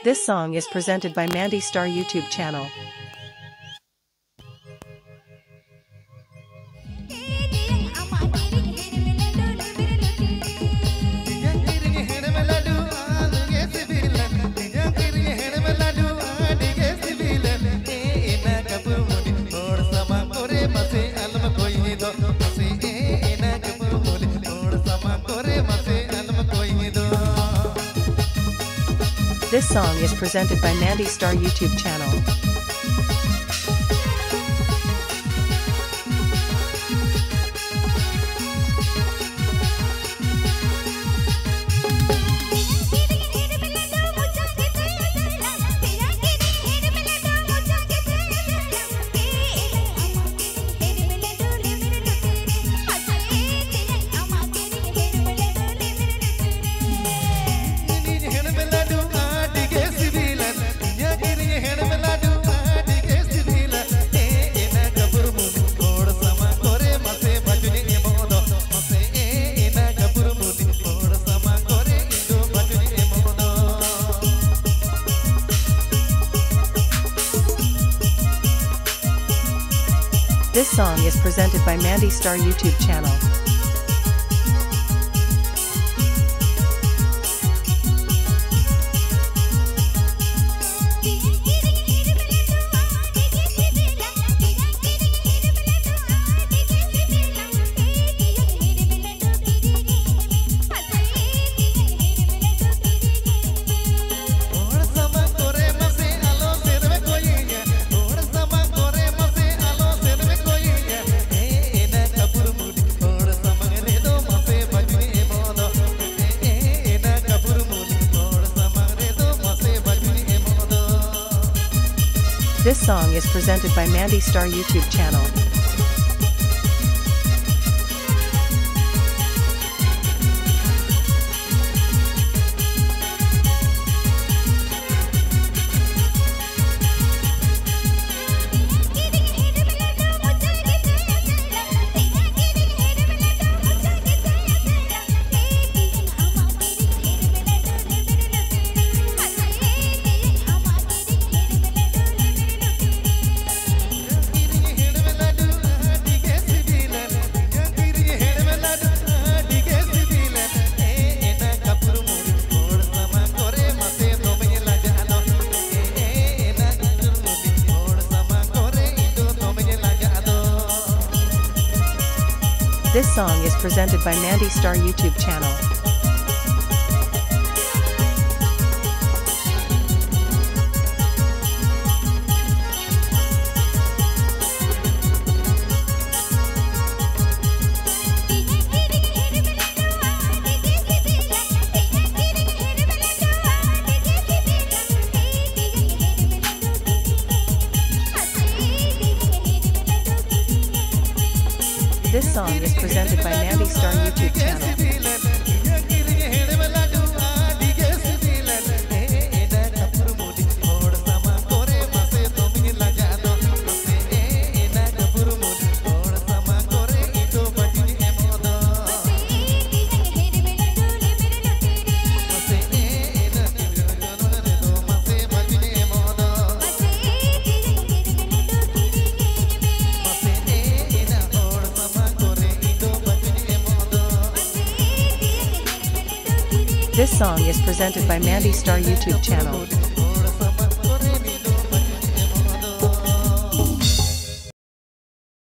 This song is presented by Mandy Star YouTube channel. This song is presented by Mandy Star YouTube channel. This song is presented by Mandy Star YouTube channel. This song is presented by Mandy Star YouTube channel. This song is presented by Mandy Star YouTube channel. This song is presented by Mandy Star YouTube channel. This song is presented by Mandy Star YouTube channel.